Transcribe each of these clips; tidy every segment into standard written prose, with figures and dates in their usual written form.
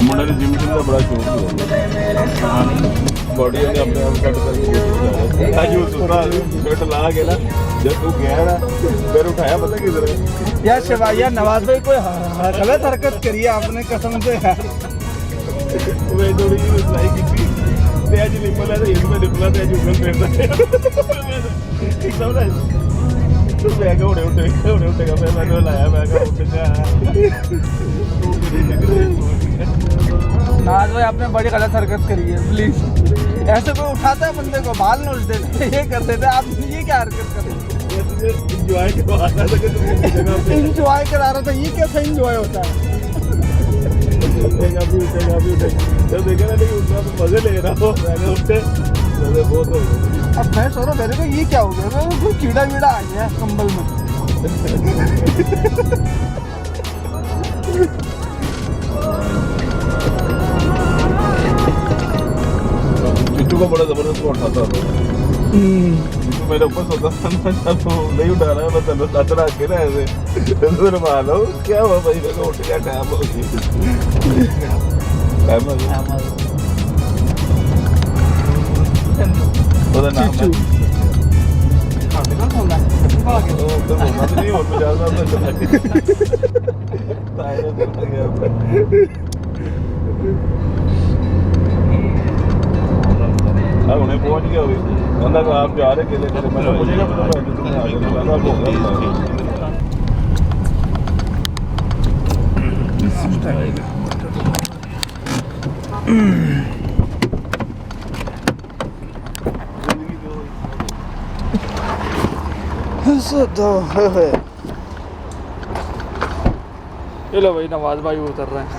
मुंडे ने जिम का बड़ा शौक है, बॉडी ने अपने आप कट करके आज वो सुबह शर्ट ला के ना जब तू गया ना फिर उठाया पता किधर है यार शिवाया नवाज भाई कोई गलत हरकत करी है आपने कसम से यार। वे थोड़ी सी रिप्लाई की थी ते आज निकला था इसमें निकला था जूगल पे एकदम ना तो मैं क्या उठे का फिर मैंने लाया मैं क्या उठ जा नवाज भाई आपने बड़ी गलत हरकत करी है, प्लीज ऐसे कोई उठाता है बंदे को बाल नोच देते ये कर देते आप ये क्या हरकत कर रहे हैं? एंजॉय करवा रहा था कि तुम एंजॉय करा रहा था, ये कैसा एंजॉय होता है? उठेगा भी जब देखा ना नहीं उठना तो मजे ले रहा हो मैंने उठे मजे बहुत हो गए। अब मैं सो रहा मेरे को ये क्या हो गया, कोई कीड़ा वीड़ा आ गया कंबल में। चिट्टू को बड़ा जबरदस्त उठाता था मेरे ऊपर सोता था ना जब नहीं उठा रहा है मैं तेरे साथ रख के ना ऐसे तेरे मानो क्या हुआ भाई मैं उठ गया टाइम हो गया ਉਹਦਾ ਨਾਮ ਹੈ ਸਾਡੇ ਨਾਲ ਹੁੰਦਾ ਹੈ ਉਹ ਤਾਂ ਮਤ ਨਹੀਂ ਹੋ ਜਾਂਦਾ ਤਾਂ ਤਾਇਰ ਕਰ ਗਿਆ ਆ ਉਹਨੇ ਪਹੁੰਚ ਗਿਆ ਹੋਵੇ ਕਹਿੰਦਾ ਕਿ ਆਪ ਜਾ ਰਹੇ ਕਿਲੇ ਤੇ ਮੈਨੂੰ ਮੁਝੇ ਨਾ ਪਤਾ ਤੁਸੀਂ ਆ ਗਏ ਮੈਂ ਕਹਿੰਦਾ ਭੋਗਾ चलो भाई नवाज भाई उतर रहे हैं।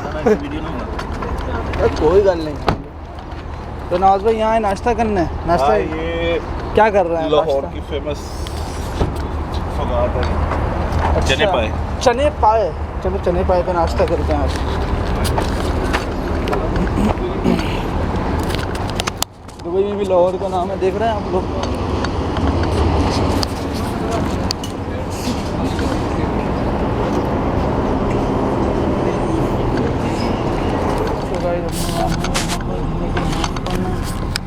कोई गल नहीं, तो नवाज भाई यहाँ नाश्ता करना है। नाश्ता ये क्या कर रहे हैं? लाहौर की फेमस सौगात है चने पाए। चने पाए, चलो चने पाए पे नाश्ता करते हैं आज। दुबई में भी लाहौर का नाम है, देख रहे हैं आप लोग।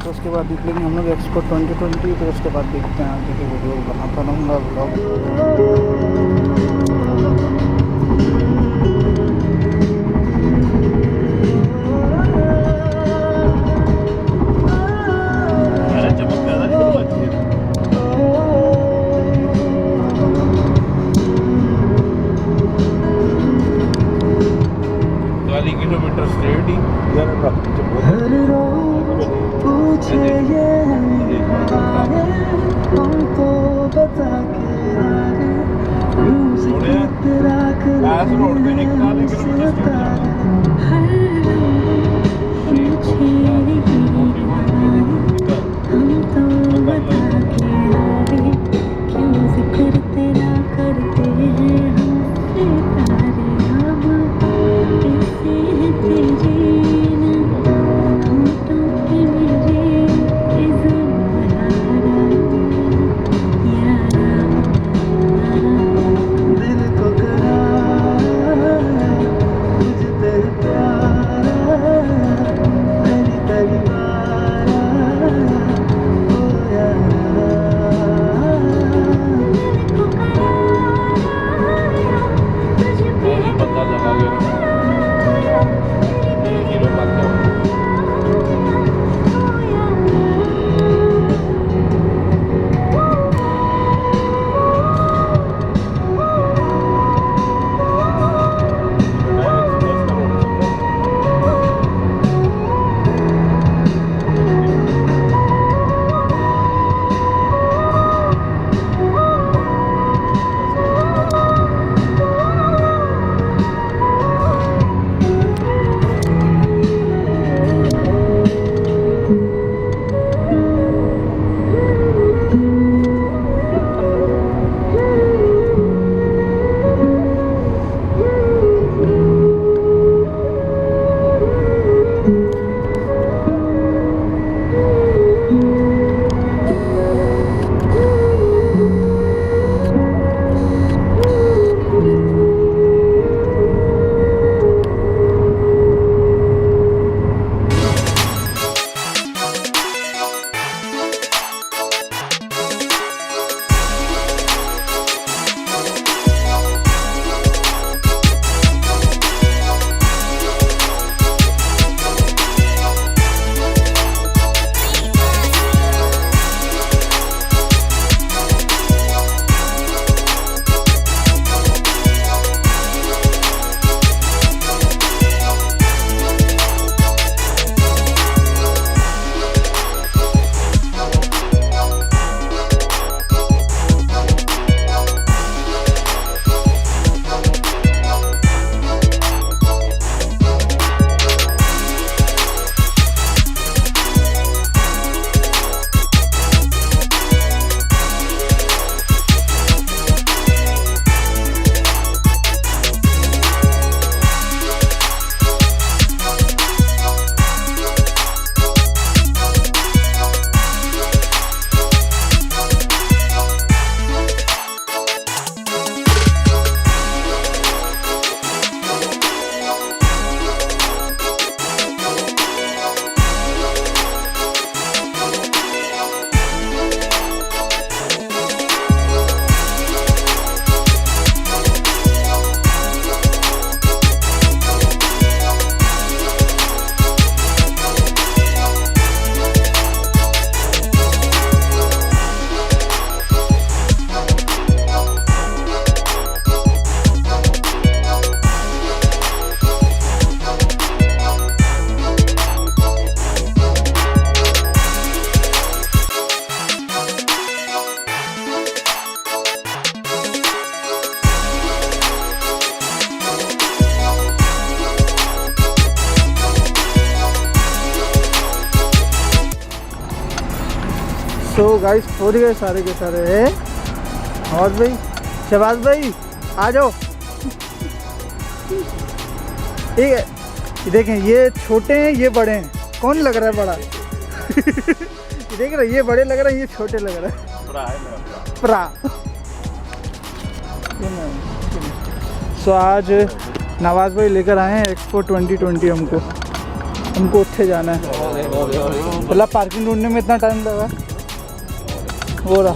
तो उसके बाद निकलेंगे हम लोग एक्सपो 2020, तो उसके बाद देखते हैं आगे के वीडियो बनाता रहूँगा ब्लॉग। किलोमीटर स्ट्रेट ही रोड पे एक 4 किलोमीटर सो गाइस पहुंच गए सारे के सारे है। और भाई शहबाज भाई आ जाओ। ठीक है, देखें ये छोटे हैं ये बड़े हैं, कौन लग रहा है बड़ा? देख रहे ये बड़े लग रहे हैं ये छोटे लग रहे हैं। प्रा सो आज नवाज भाई लेकर आए हैं एक्सपो 2020 हमको उत्थे जाना है। मतलब पार्किंग ढूंढने में इतना टाइम लगा हो रहा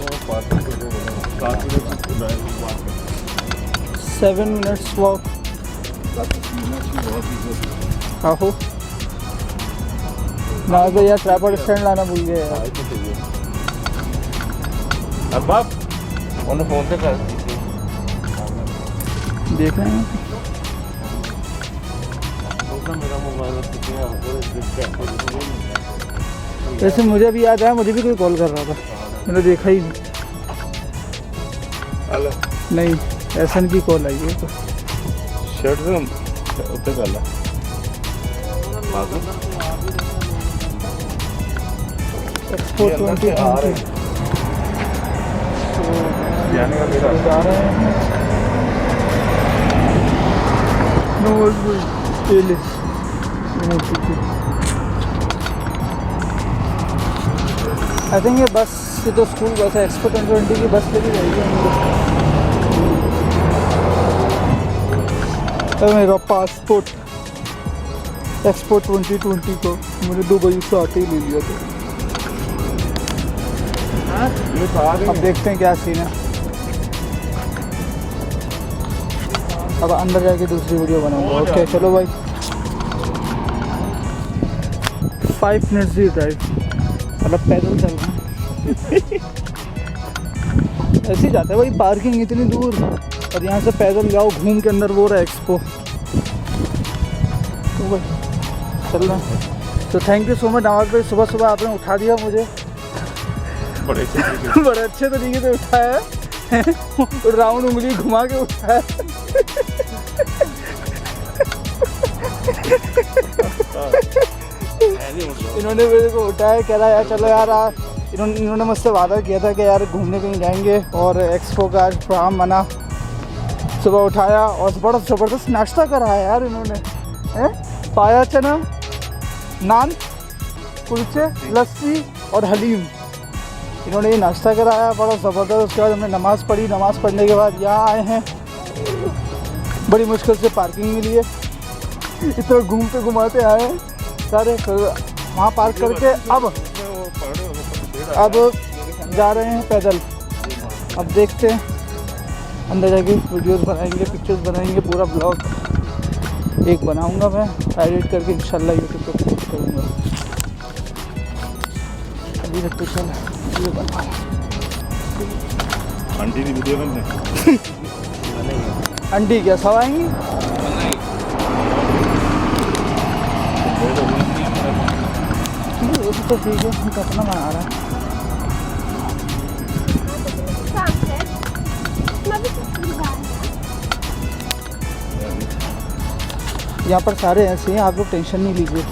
7 मिनट्स वॉक। आहो नवाज भाई यार ट्राइपॉड स्टैंड लाना भूल गए यार। अब आप उन्हें फोन पे कर देख रहे हैं मेरा मोबाइल वैसे मुझे भी याद आया, मुझे भी कोई कॉल कर रहा था, मैंने देखा ही नहीं। एसन की कॉल आई है तो शर्ट से उत्ते कर ला एक्सपो 2020 जाने का मेरा जा रहे हैं। आई थिंक ये बस ये तो स्कूल बस है, एक्सपो 2020 की बस लेके जाएगी हमको। तो मेरा पासपोर्ट एक्सपो 2020 को मैंने दुबई से आते ही ले लिया था। अब देखते हैं क्या सीन है। अब अंदर जाके दूसरी वीडियो बनाऊंगा। ओके चलो भाई 5 मिनट्स की ड्राइव, मतलब पैदल चल रहा ऐसे ही जाता है भाई, पार्किंग इतनी दूर और यहाँ से पैदल जाओ घूम के अंदर वो रहा एक्सपो। तो भाई चल रहा है। तो thank you so much Nawaz भाई, सुबह सुबह आपने उठा दिया मुझे, बड़े अच्छे तरीके से उठाया है। राउंड उंगली घुमा के उठाया। इन्होंने मेरे को उठाया, कह रहा यार चलो यार इन्होंने मुझसे वादा किया था कि यार घूमने कहीं जाएंगे और एक्सपो का आज प्रोग्राम बना। सुबह उठाया और बड़ा ज़बरदस्त नाश्ता कराया यार इन्होंने, पाया चना, नान, कुलचे, लस्सी और हलीम, इन्होंने ये नाश्ता कराया बड़ा ज़बरदस्त। उसके बाद हमने नमाज़ पढ़ी, नमाज़ पढ़ने के बाद यहाँ आए हैं। बड़ी मुश्किल से पार्किंग मिली है, इतना घूमते घुमाते आए हैं सारे, वहाँ पार्क करके अब जा रहे हैं पैदल। अब देखते हैं अंदर जाके वीडियोस बनाएंगे, पिक्चर्स बनाएंगे, पूरा ब्लॉग एक बनाऊंगा मैं, एडिट करके इंशाल्लाह यूट्यूब पे पोस्ट करूँगा। अभी तक तो चल ये बना आंटी की वीडियो बनने आंटी क्या सब आएंगी? तो ठीक है, हम अपना बना रहे हैं। यहाँ पर सारे ऐसे हैं, आप लोग टेंशन नहीं लीजिए।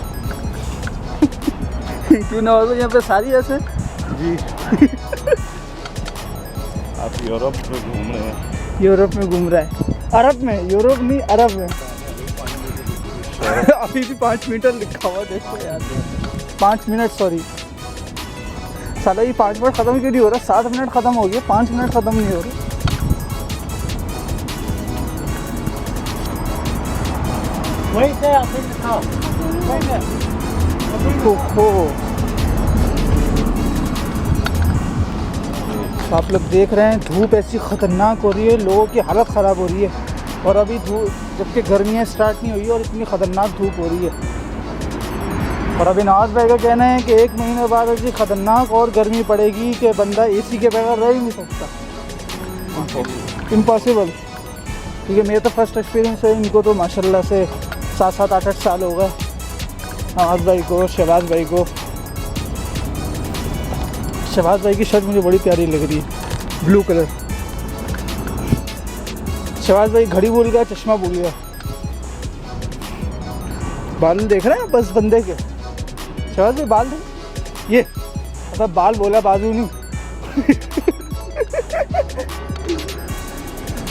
क्यों ना हो, यहाँ पे सारी ऐसे जी। आप यूरोप में घूम रहे हैं? यूरोप में घूम रहा है, अरब में, यूरोप नहीं अरब में। अभी भी 5 मिनट लिखा हुआ देखो यार, 5 मिनट सॉरी साला, ये 5 मिनट ख़त्म क्यों नहीं हो रहा? 7 मिनट ख़त्म हो गया, 5 मिनट ख़त्म नहीं हो रहा। वही से आप लोग देख रहे हैं धूप ऐसी ख़तरनाक हो रही है, लोगों की हालत ख़राब हो रही है। और अभी धूप जबकि गर्मियाँ स्टार्ट नहीं हुई है और इतनी ख़तरनाक धूप हो रही है। और अभी नवाज भाई का कहना है कि 1 महीने बाद ऐसी ख़तरनाक और गर्मी पड़ेगी कि बंदा एसी के बगैर रह ही नहीं सकता। इम्पॉसिबल। क्योंकि मेरा तो फर्स्ट एक्सपीरियंस है, इनको तो माशाल्लाह से 7-7, 8-8 साल हो गए, नवाज भाई को, शहबाज भाई को। शहबाज भाई की शर्ट मुझे बड़ी प्यारी लग रही है, ब्लू कलर। शहबाज भाई घड़ी भूल गया, चश्मा भूल गया। बाल देख रहे हैं बस बंदे के, शहबाज भाई बाल देख, ये मतलब बाल बोला बाजू नहीं।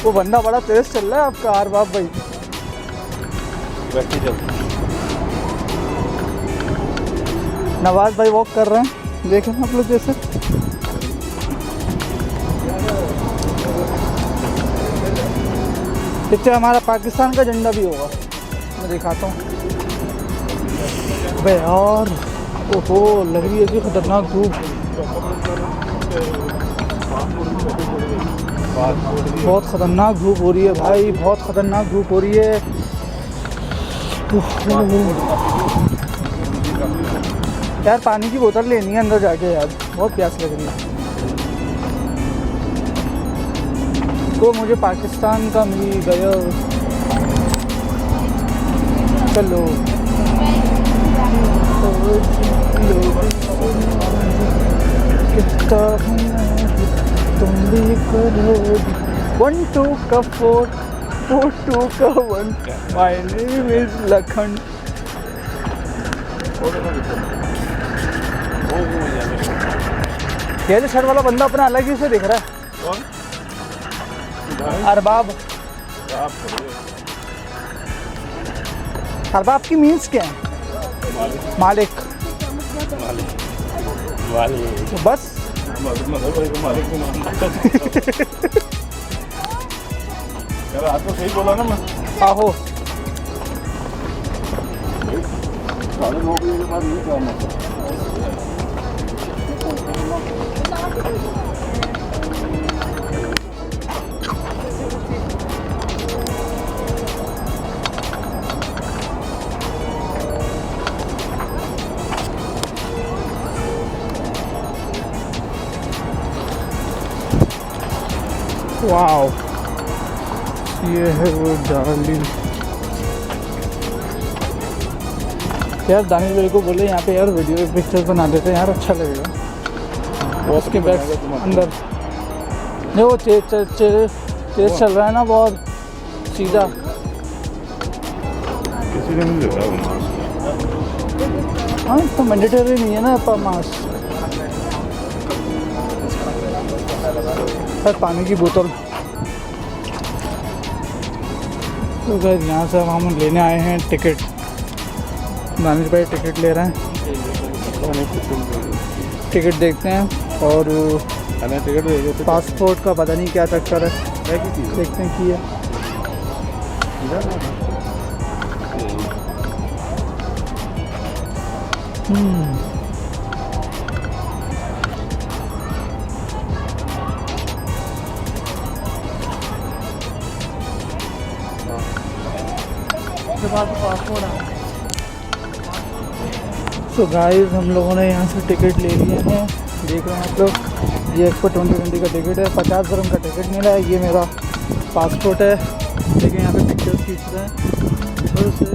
वो बंदा बड़ा तेज चल रहा है आपका अरबाब भाई। बैठी चल। नवाज भाई वॉक कर रहे हैं, देखें आप लोग जैसे। पीछे हमारा पाकिस्तान का झंडा भी होगा, मैं दिखाता हूँ। अबे यार, ओहो लग रही है कि खतरनाक धूप। बहुत खतरनाक धूप हो रही है भाई, बहुत खतरनाक धूप हो रही है। यार पानी की बोतल लेनी है अंदर जाके यार, बहुत प्यास लग रही है। तो मुझे पाकिस्तान का मिल गया। चलो तुम भी करो 1 2 का 4 4 2 का 1 माय नेम इज लखन। ये जो शर्ट वाला बंदा अपना अलग ही से दिख रहा है। कौन? अरबाब। अरबाब की मीन्स क्या है? मालिक। तो बस यार आज तो सही बोला ना मैं। आहो। साढ़े 9 बजे के बाद नहीं काम होता। वाओ, ये है वो डार्लिंग। यार दानिश भाई को बोले यहाँ पे यार वीडियो पिक्चर्स बना देते हैं यार, अच्छा लगेगा। उसके बैक अंदर नहीं, वो तेज चल रहा है ना बहुत सीधा। किसी ने नहीं देखा हाँ तो मैंडेटरी नहीं है ना मास्क। पानी की बोतल। तो गाइस यहाँ से हम लेने आए हैं टिकट। दानिश भाई टिकट ले रहे हैं, टिकट देखते हैं। और टिकट पासपोर्ट का पता नहीं क्या चक्कर है, देखते हैं कि है। सो गाइस हम लोगों ने यहाँ से टिकट ले लिए हैं, देख रहे हैं आप लोग। ये एक्सपो 2020 का टिकट है, 50 dirham का टिकट मिला है। ये मेरा पासपोर्ट है। देखिए यहाँ पे पिक्चर्स खींच रहे हैं। और उसे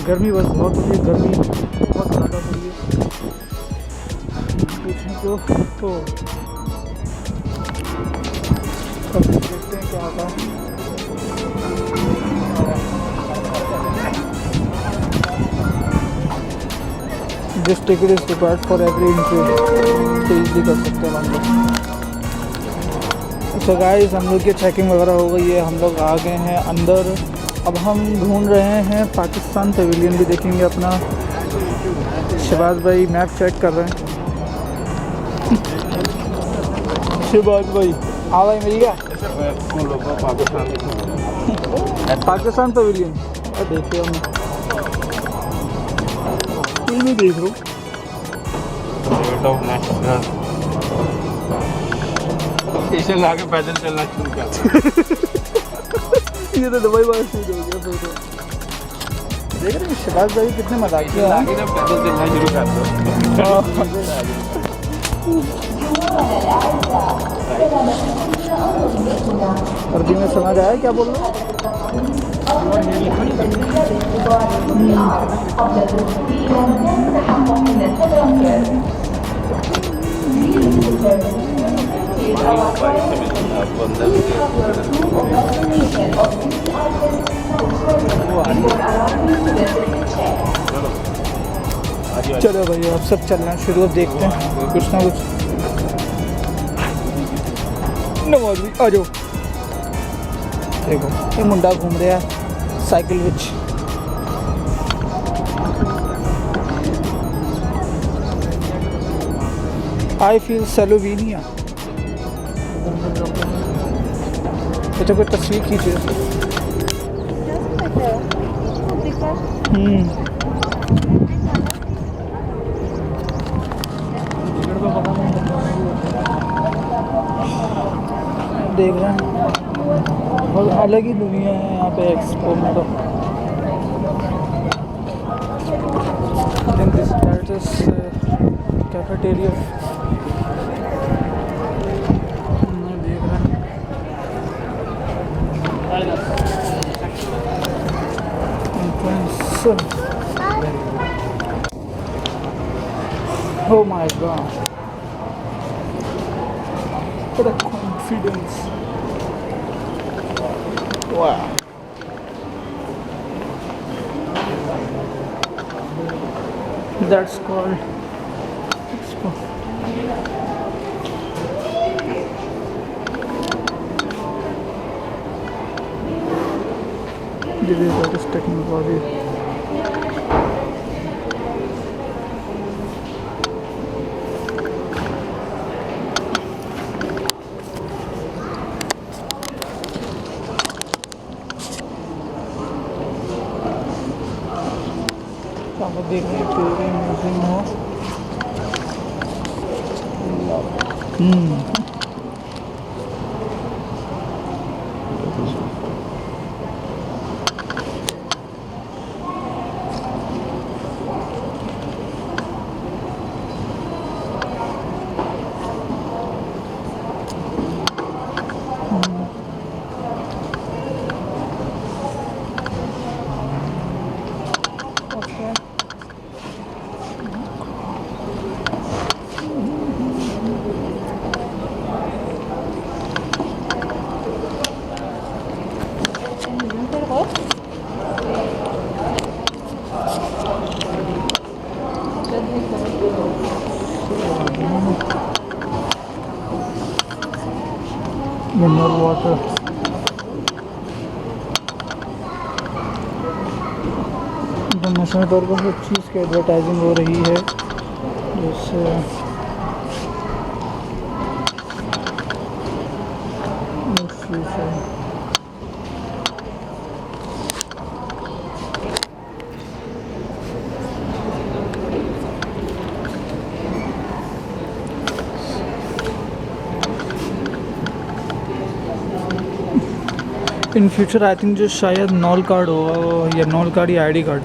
गर्मी बस बहुत होती है, गर्मी बहुत ज़्यादा हो रही है। पूछें तो देखते हैं क्या होता है। This ticket is required for every entry, तो ईजिली कर सकते हैं हम लोग। सो गाइस हम लोग की चेकिंग वगैरह हो गई है, हम लोग आ गए हैं अंदर। अब हम ढूंढ रहे हैं पाकिस्तान पवेलियन भी देखेंगे अपना। शहबाज भाई मैप चेक कर रहे हैं। शहबाज भाई, हाँ भाई मिल गया पाकिस्तान पवेलियन। देखिए हम नहीं देख रहा हूँ। स्टेशन आके पैदल चलना शुरू कर। ये तो दुबई बार शुरू हो गया फिर तो। देख रहे हैं शहबाज भाई कितने मजाकिया हैं। पैदल चलना शुरू कर दो। अरबी में समझ आया क्या बोल रहे हो? चलो भाई अब सब चलना शुरू, अब देखते हैं कुछ ना कुछ। नवाज भाई आ जाओ। देखो ये मुंडा घूम रहा है साइकिल विच। I feel सेलोविनिया। ये तो कोई तस्वीर खींचे। देख रहे हैं बहुत अलग ही दुनिया है यहाँ पे एक्सपो में तो। दिस कैफेटेरिया देख रहे हैं। Oh my god, what a confidence. Wow. That's called Expo. This is what is technology. देखने के म्यूजियम हो। Mineral water. इंटरनेशनल तौर पर हर चीज़ की एडवर्टाइजिंग हो रही है, जैसे इस चीज़ से इन फ्यूचर आई थिंक जो शायद नॉल कार्ड होगा, या नॉल कार्ड या आईडी कार्ड,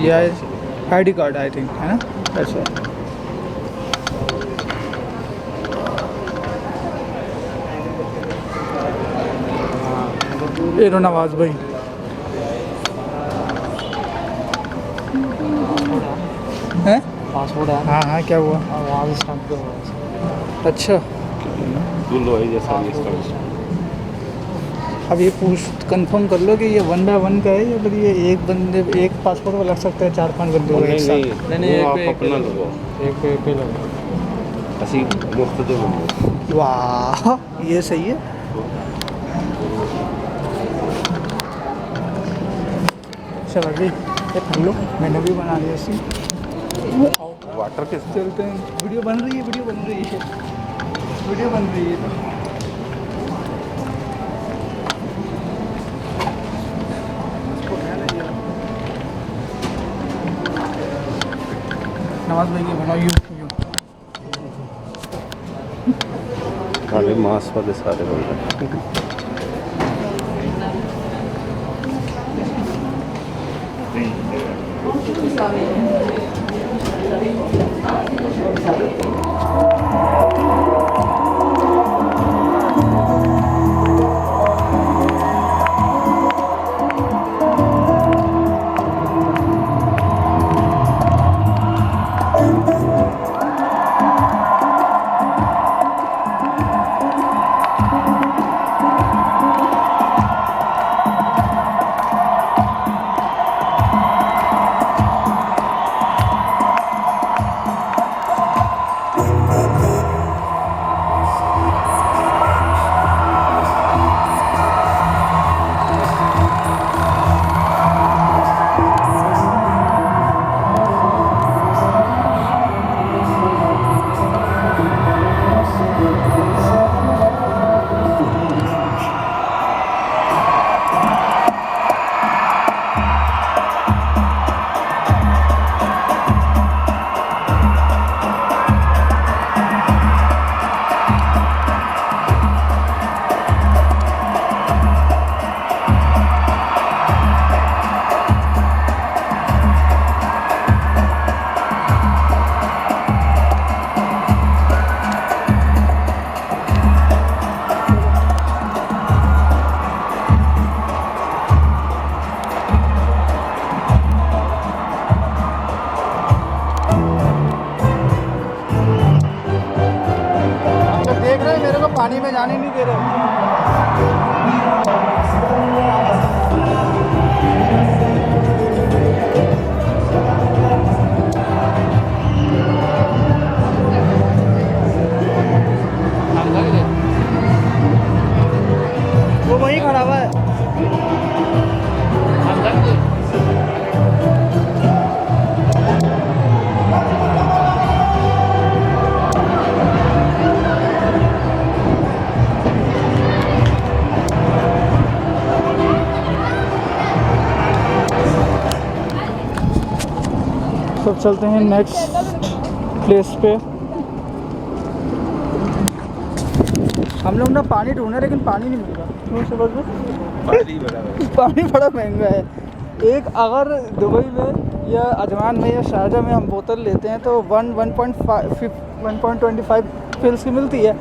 या आईडी कार्ड आई थिंक, है ना ऐसा। एरो नवाज भाई हैं? पासपोर्ट है। हाँ हाँ क्या हुआ? वहाँ से स्टैंप पे हुआ। अच्छा दुल्लो है जैसा ये इसका। अब ये पूछ कंफर्म कर लो कि ये 1 बाय 1 का है या फिर ये एक बंदे एक पासपोर्ट में लग सकता है 4-5 बंदे को एक साथ? नहीं वो आप एक अपना लो, एक पे लगा। ਅਸੀਂ ਮੁਫਤ ਦੇ ਬੰਦੇ। वाह ये सही है। चलो जी ये कर लो, मैंने भी बना लिया सी। वाटर के चलते हैं, वीडियो बन रही है, वीडियो बन रही है, वीडियो बन रही है। नवाज भाई ये बनाओ यू सारे मास वाले सारे बंदे। पानी में जाने नहीं दे रहे। वो वहीं खड़ा हुआ है। सब चलते हैं नेक्स्ट प्लेस पे। हम लोग ना पानी ढूंढे लेकिन पानी नहीं मिल रहा। पानी बड़ा महंगा है। एक अगर दुबई में या अजमान में या शारजा में हम बोतल लेते हैं तो 1.25 फिल्स की मिलती है,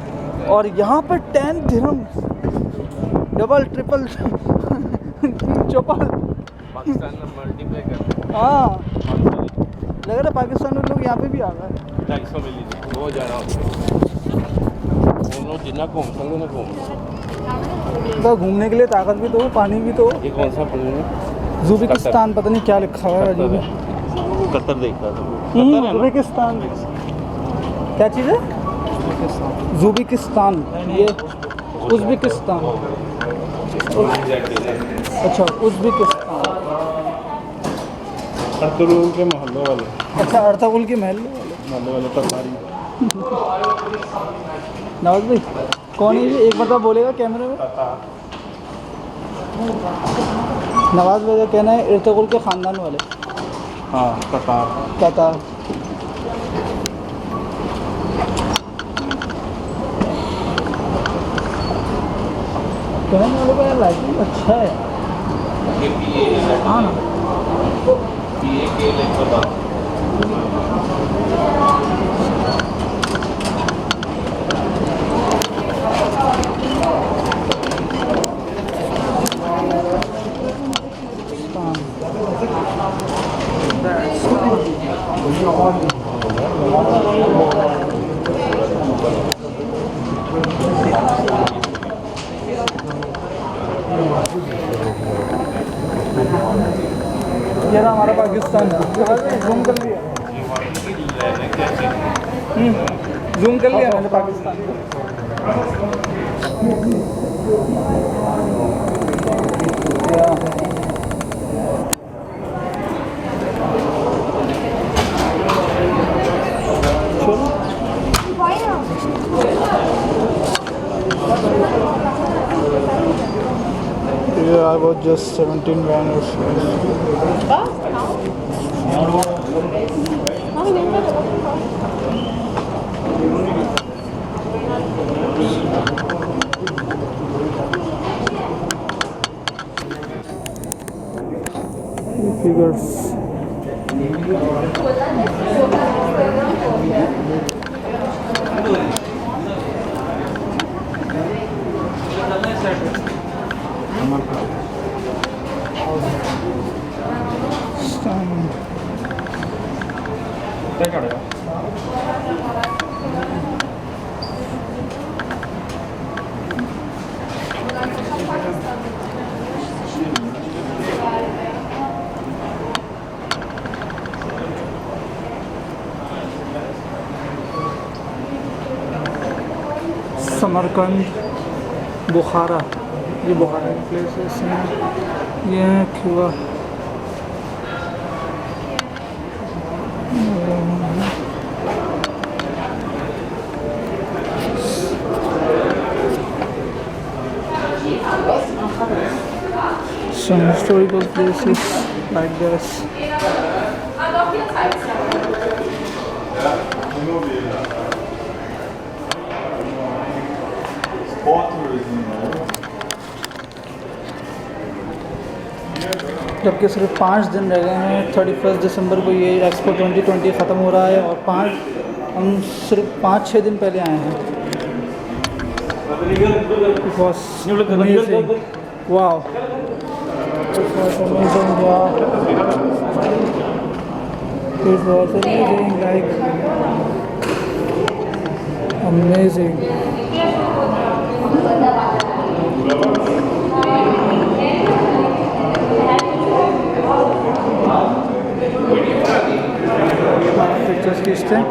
और यहाँ पर 10 दिरहम, डबल ट्रिपल चौपल। हाँ, लग रहा है पाकिस्तान में लोग यहाँ पे भी आ गए। तो घूमने के लिए ताकत भी तो, पानी भी तो। ये कौन सा ज़ुबिकिस्तान, पता नहीं क्या लिखा हुआ है अजीब है। कतर देखा था। ज़ुबिकिस्तान क्या चीज़ है? ज़ुबिकिस्तान, ये उज़्बेकिस्तान। अच्छा, उज़्बेकिस्तान। अर्तुगरुल के मोहल्लों वाले। अच्छा, अर्तुगरुल के मोहल्ले वाले तरकारी। नवाज भाई कौन है ये? एक बार बोलेगा कैमरे में। नवाज भाई का कहना है अर्तुगरुल के ख़ानदान वाले। हाँ, कतार। कहने वाले का यार लाइटिंग अच्छा है। हाँ ना, ये ना हमारा पाकिस्तान। जूम कर लिया, जूम कर लिया मैंने Pakistan. Yeah, I was just 17 when it figures. Samarkand, बुखारा, ये बुखारा की प्लेसेस हैं। ये है Cuba. Some historical places like this. जबकि सिर्फ 5 दिन रह गए हैं। 31 दिसंबर को ये एक्सपो 2020 ख़त्म हो रहा है, और हम सिर्फ 5-6 दिन पहले आए हैं। It was amazing. Wow. It was amazing, yeah. It was amazing, like amazing. Pictures खींचते हैं।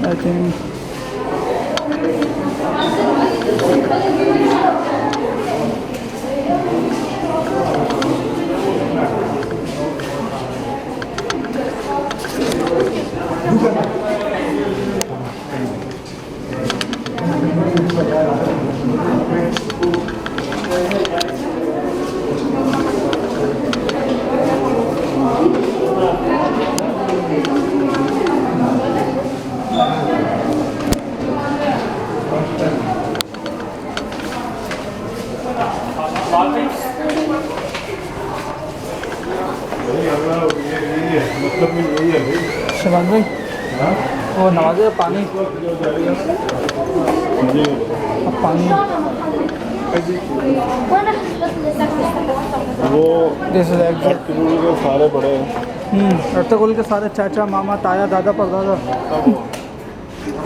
I think मतलब यही है भाई। शबान भाई वो नवाजे पानी अब पानी वो जैसे अर्तुगरुल के सारे बड़े अर्तुगरुल के सारे चाचा मामा ताया दादा परदादा।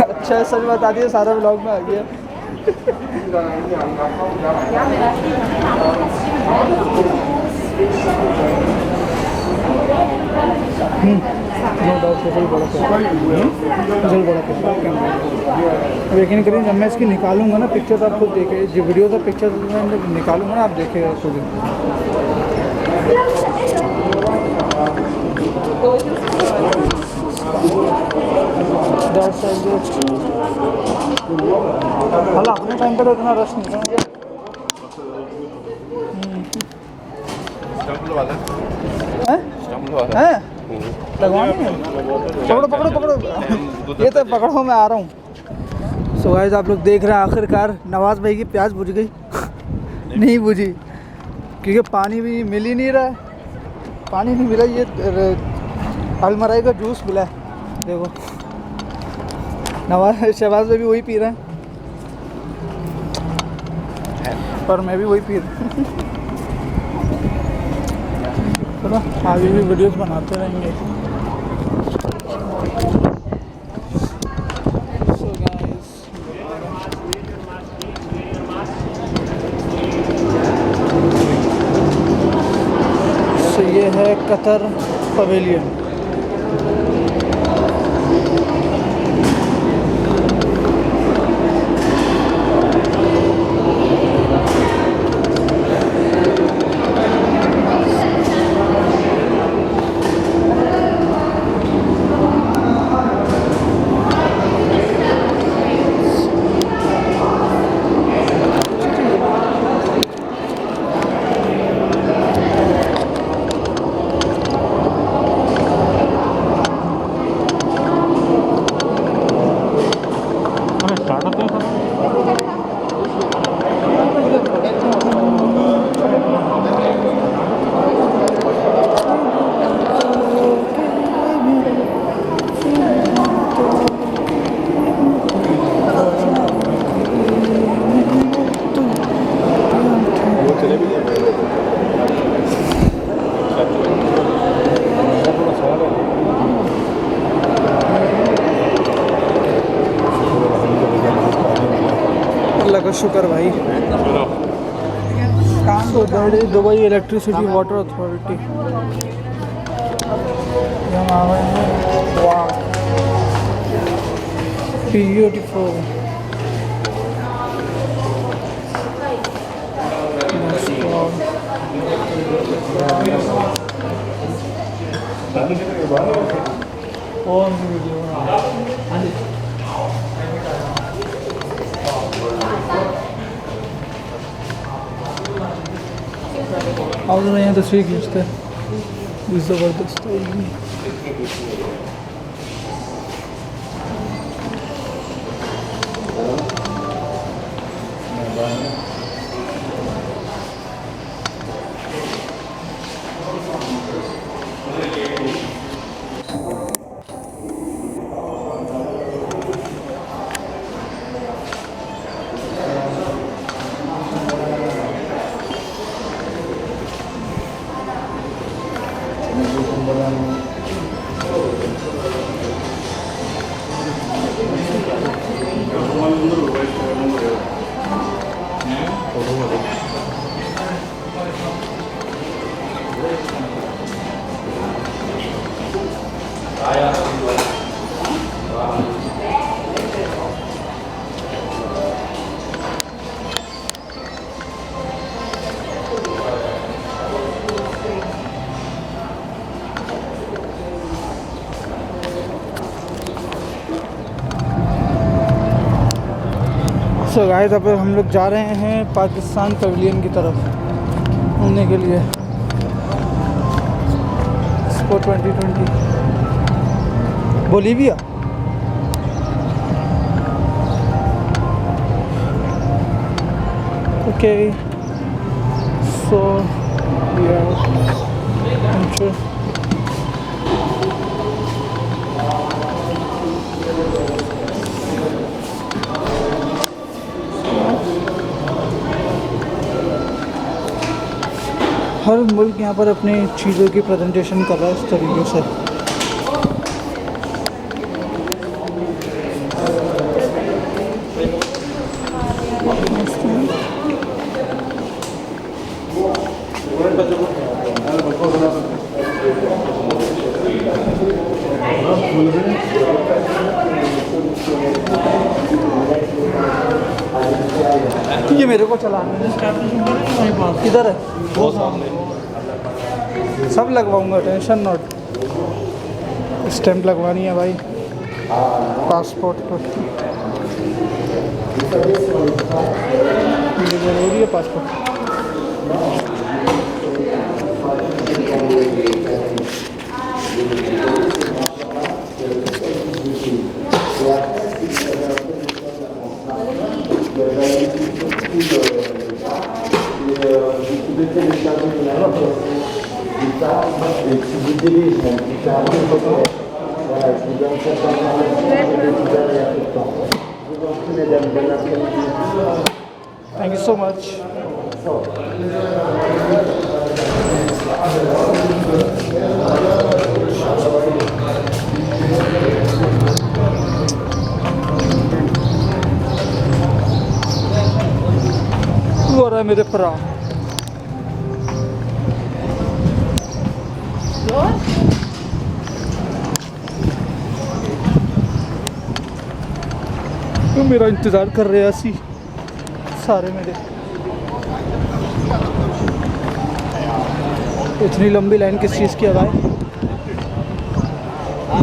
अच्छा सच बता दिए सारा व्लॉग में आ गया। नो डाउट रिजल्ट बड़ा रिजल्ट बड़ा अब यकीन करिए जब मैं इसकी निकालूंगा ना पिक्चर तो आप खुद देखे जो वीडियो का पिक्चर मैं निकालूंगा ना आप देखेगा खुद। हला अपने टाइम पर इतना रश नहीं था। हैं लगवानी है? पकड़ो पकड़ो पकड़ो ये तो पकड़ो मैं आ रहा हूँ। सो गाइस आप लोग देख रहे हैं आखिरकार नवाज भाई की प्यास बुझ गई नहीं बुझी क्योंकि पानी भी मिल ही नहीं रहा है। पानी नहीं मिला ये अलमराई का जूस मिला है देखो। नवाज शहबाज भाई भी वही पी रहे हैं और मैं भी वही पी रहा हूँ। चलो आगे भी वीडियोस बनाते रहेंगे। सो ये है कतर पवेलियन। अल्लाह का शुक्र भाई। Dubai electricity water authority beautiful. आओ जरा यहाँ तस्वीर खींचते हैं। ज़बरदस्त सो गाइस अब हम लोग जा रहे हैं पाकिस्तान पवेलियन की तरफ घूमने के लिए। Expo 2020 Bolivia. Okay so we are हर मुल्क यहाँ पर अपनी चीज़ों की प्रेजेंटेशन कर रहा है इस तरीके से। ये मेरे को चलाना है। किधर है? वो सामने सब लगवाऊंगा, टेंशन नॉट। स्टैंप लगवानी है भाई पासपोर्ट पर। ये ज़रूरी है passport. Thank you so much. वो रहा मेरे भरा। तो मेरा इंतज़ार कर रहे हैं सारे मेरे। इतनी लंबी लाइन किस चीज़ की है भाई?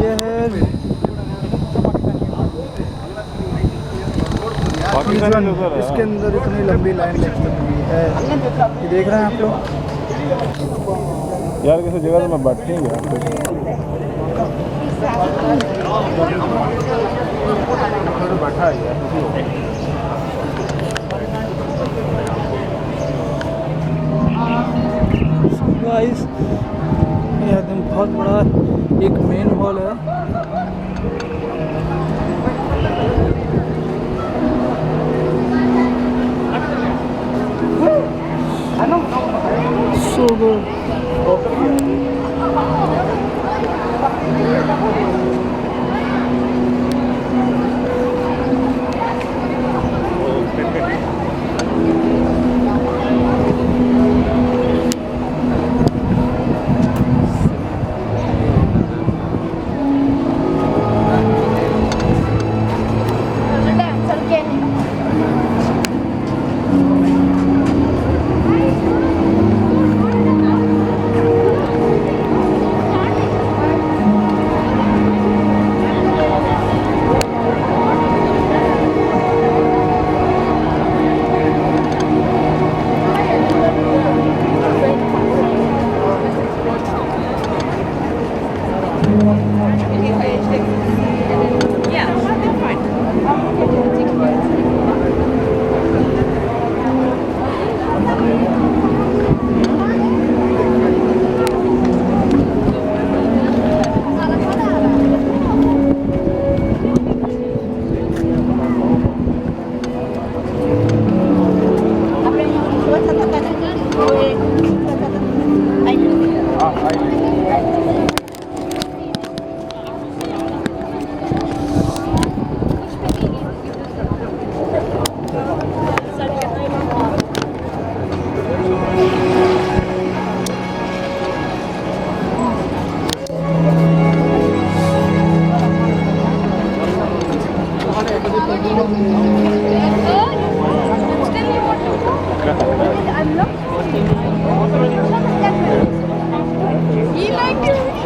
ये है इसके अंदर इतनी लंबी लाइन लगी हुई है। ये देख रहे हैं आप लोग? यार किसी जगह तो मैं बैठ नहीं गया। बैठा है गाइस, ये एकदम बहुत बड़ा एक मेन हॉल है। So good.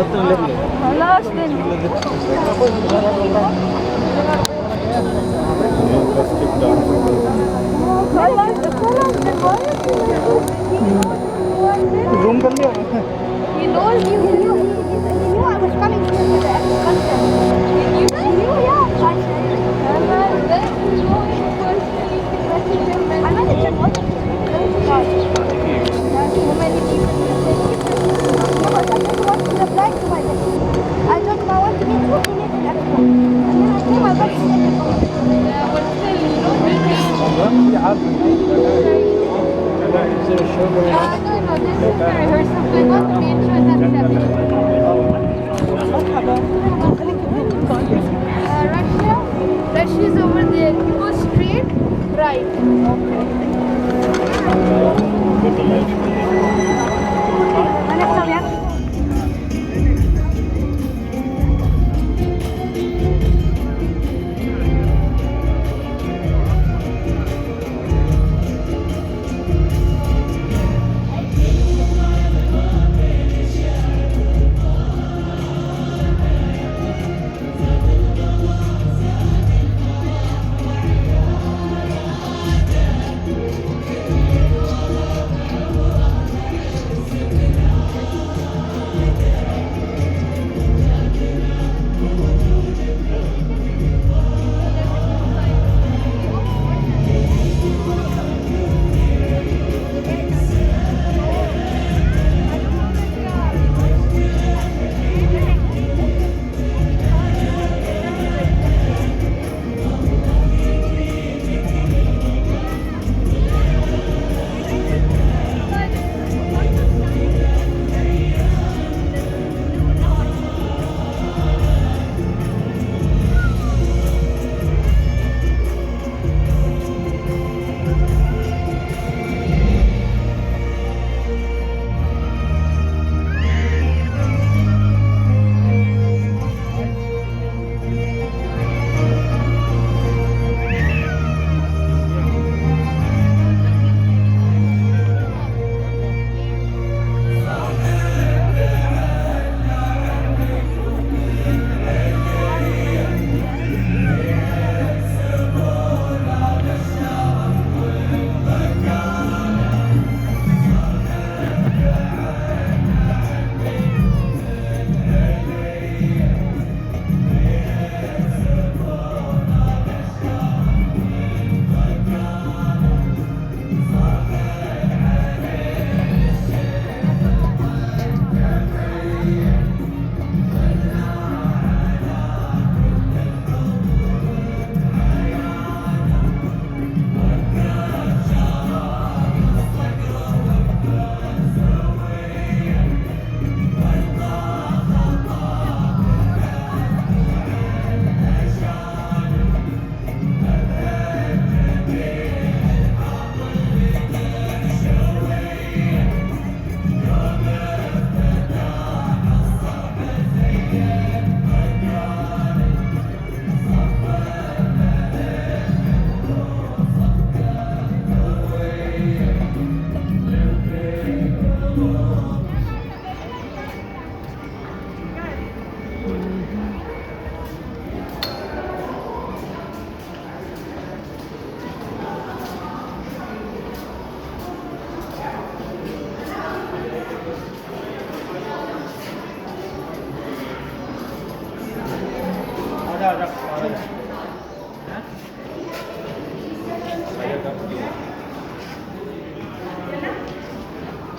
Last दिन रूम कर लिया He knows you. He knew I was coming here for the excursion. He knew, yeah. And then he knew it personally. He messaged him. I messaged him once. So many people message different. No, but I just want to reply to my message. I told him I want to meet you. He needed extra. And then I told him I got to get the phone. Yeah, but still, you know, Is there a show going on? no, this is the rehearsal. I got the main show is at 7. Russia is over there. You go straight, right.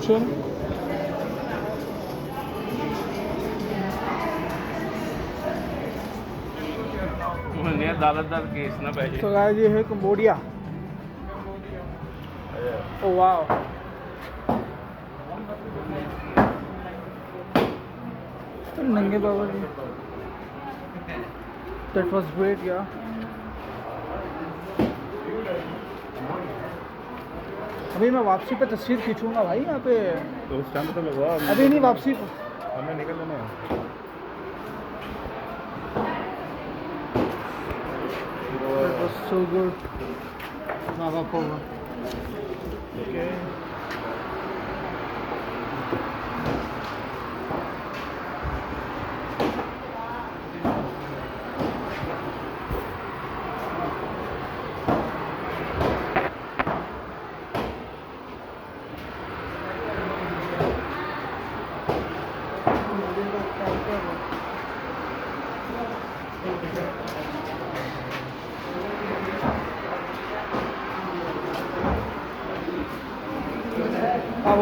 चल अदालतदार case ना पै तो guys ये है Cambodia. Oh wow, नंगे बाबा जी, that was great यार। अभी मैं वापसी पे तस्वीर खींचूंगा भाई यहाँ पे, तो उस टाइम तो लगवा अभी नहीं, वापसी को हमें निकल लेना है। That was so good. Mama Pova. Okay.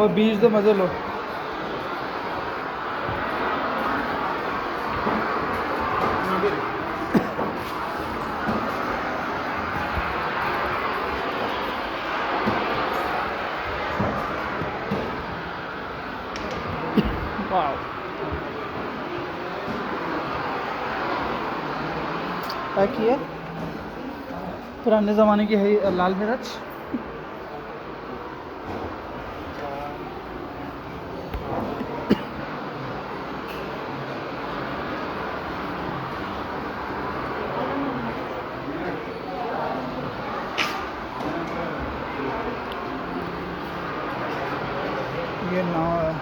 और बीच दे मज़े लो। वाह, बाकी है पुराने ज़माने की है ये लाल मिर्च। ये नाव है।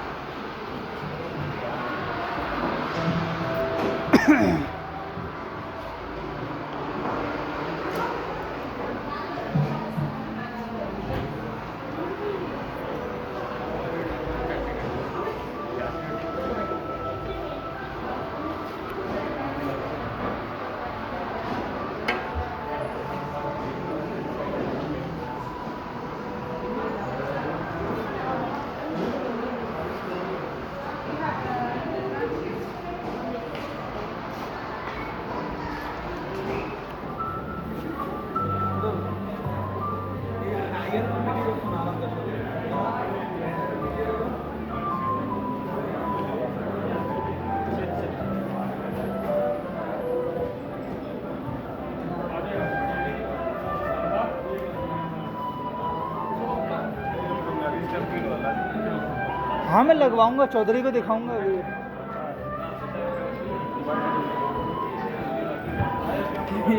हाँ मैं लगवाऊंगा, चौधरी को दिखाऊंगा अभी।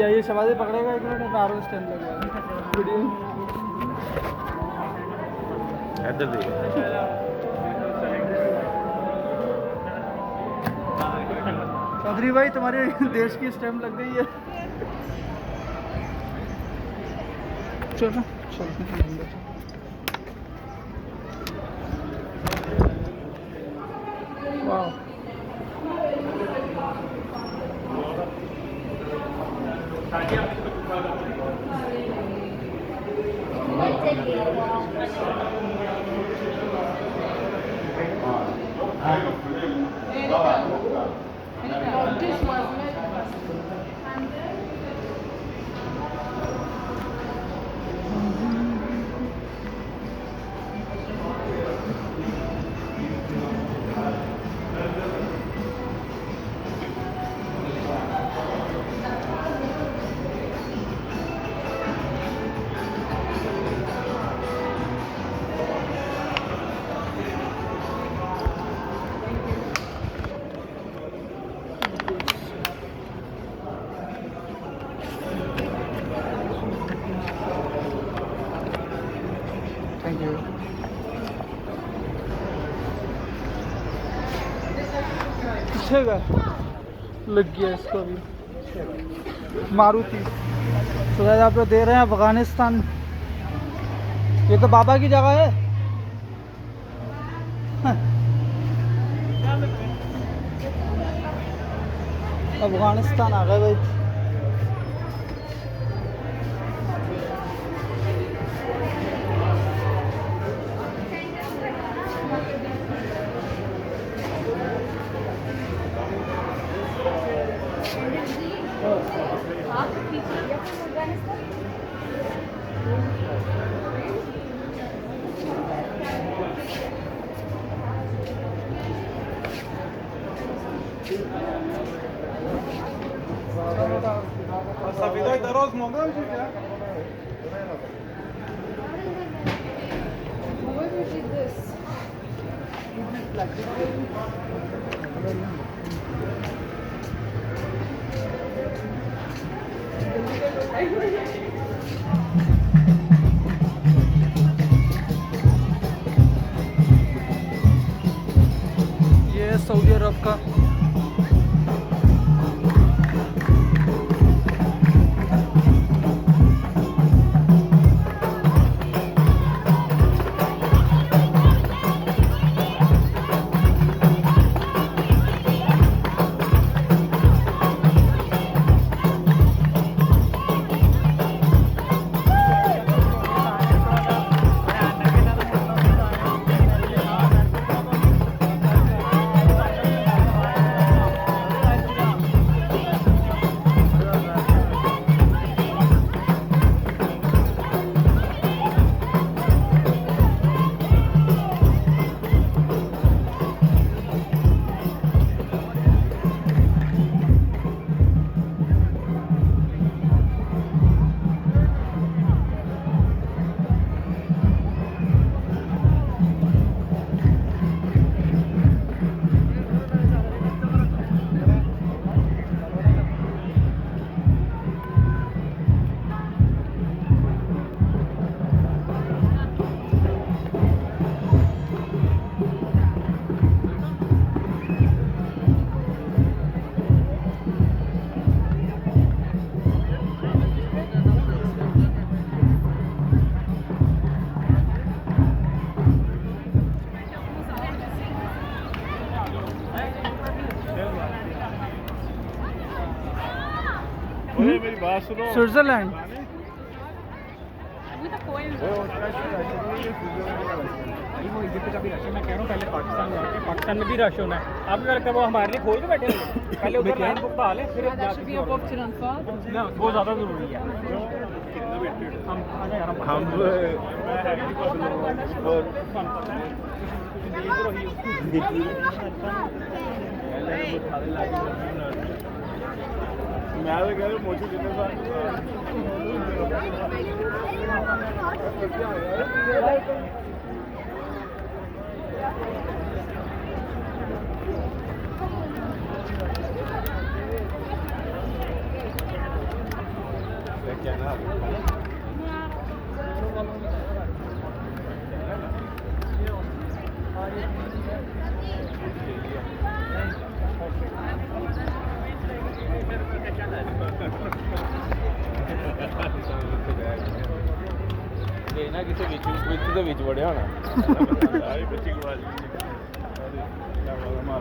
या ये शबाजी पकड़ेगा 1 मिनट में आरो स्टैंड लगेगा वीडियो। इधर देख चौधरी भाई तुम्हारे देश की स्टैम्प लग गई है। चलो चलते हैं अंदर। वाह, थैंक यू। पीछे का लग गया इसको भी मारुति। तो गाइस आप लोग दे रहे हैं अफगानिस्तान। ये तो बाबा की जगह है। अफगानिस्तान आ गए भाई। ये सऊदी अरब का ओए मेरी बात सुनो स्विट्जरलैंड वो इजिप्ट का भी रश है, मैं कह रहा हूँ पहले पाकिस्तान में आके पाकिस्तान में भी रश होना है। आपको क्या लगता है वो हमारे लिए खोल के बैठे होंगे? पहले उधर लाइन बुक बहा लें, फिर ना वो ज़्यादा ज़रूरी है। हम मैं तो कह रहा हूँ मोची कितने साल क्या ना ये ना किसी विच ਦੇ ਵਿੱਚ ਵੜਿਆ ਹੋਣਾ ਆਈ ਬੱਚੀ ਗਵਾ ਲਈ क्या बोला मार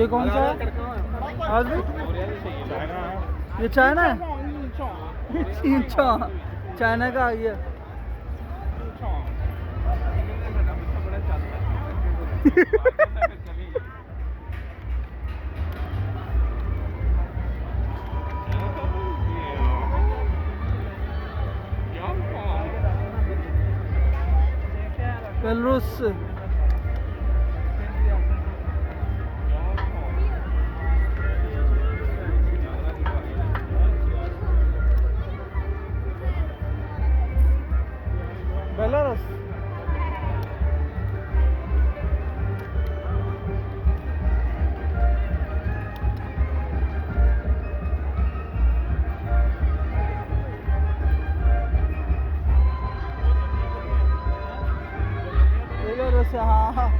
ये कौन सा है आज भी ये चाइना है अच्छा चाइना का आ गया बेलारूस बेलारूस बेलारूस हाँ हाँ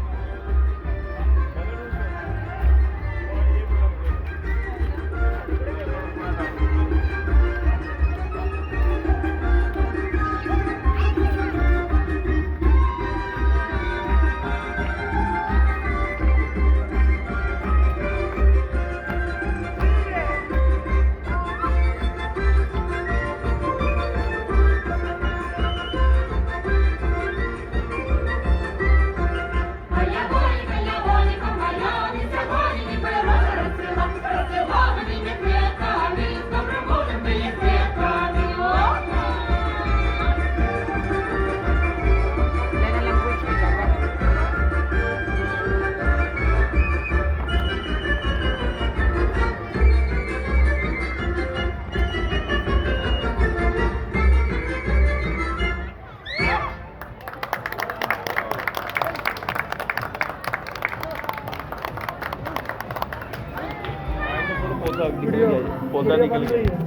पौधा निकल गया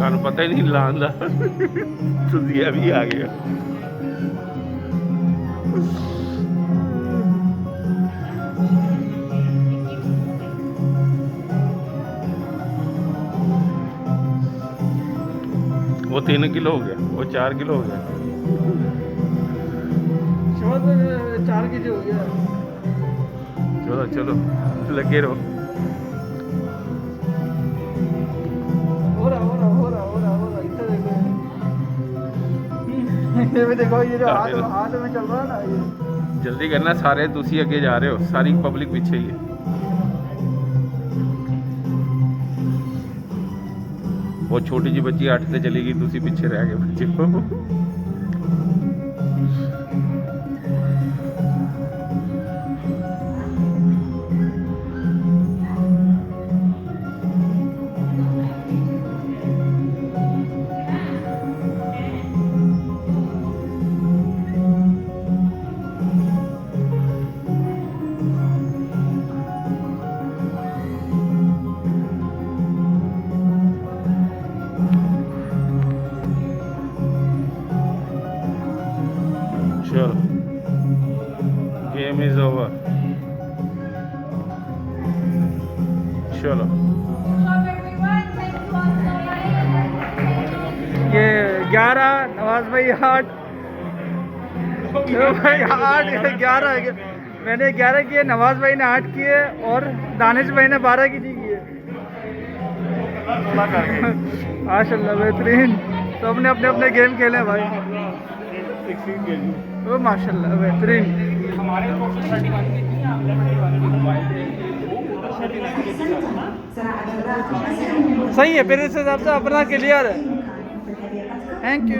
ਤੁਹਾਨੂੰ ਪਤਾ ਹੀ ਨਹੀਂ ਲਾਉਣ ਦਾ ਸੁਧੀਆ ਵੀ ਆ ਗਿਆ वो 3 किलो हो गया वो 4 किलो हो गया 4 केजी हो गया चलो चलो लगे रहो हो रहा इतना देखो ये भी देखो ये जो हाथ में चल रहा है ना ये जल्दी करना सारे तुसी अगे जा रहे हो सारी पब्लिक पीछे ही है ਉਹ ਛੋਟੀ ਜਿਹੀ ਬੱਚੀ 8 ਤੇ ਚਲੀ ਗਈ, ਤੁਸੀਂ ਪਿੱਛੇ ਰਹਿ ਗਏ ਬੱਚੇ। चलो गेम इज ओवर। चलो ये 11 नवाज भाई 8 भाई 8 11 मैंने 11 किए, नवाज भाई ने 8 किए और दानिश भाई ने 12 की जी किए। माशाल्लाह बेहतरीन, सबने अपने अपने गेम खेले भाई। ओ माशाल्लाह बेहतरीन। हमारे 31 की थी, आपने 31 सही है, फिर इस हिसाब से अपना क्लियर है। Thank you.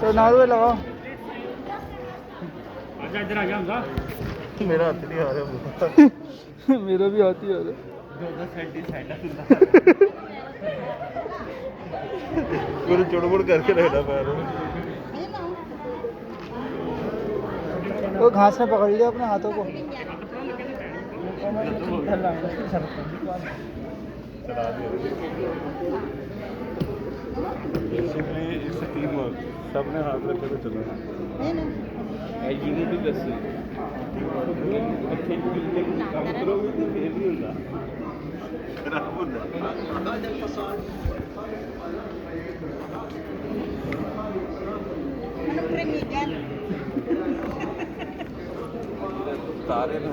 तो नारू में लगाओ। अच्छा इधर आ जा हमजा। मेरा हाथ नहीं आ रहा। मेरा भी आती है। पूरे चुड़मुड़ करके रखना पैर। वो घास में पकड़ लिया अपने हाथों को। बेसिकली इट्स टीम वर्क, सबने हाथ रख के चलना। यूनिटी दसी काम करोगे तो फिर भी होगा खराब होगा। तारे ना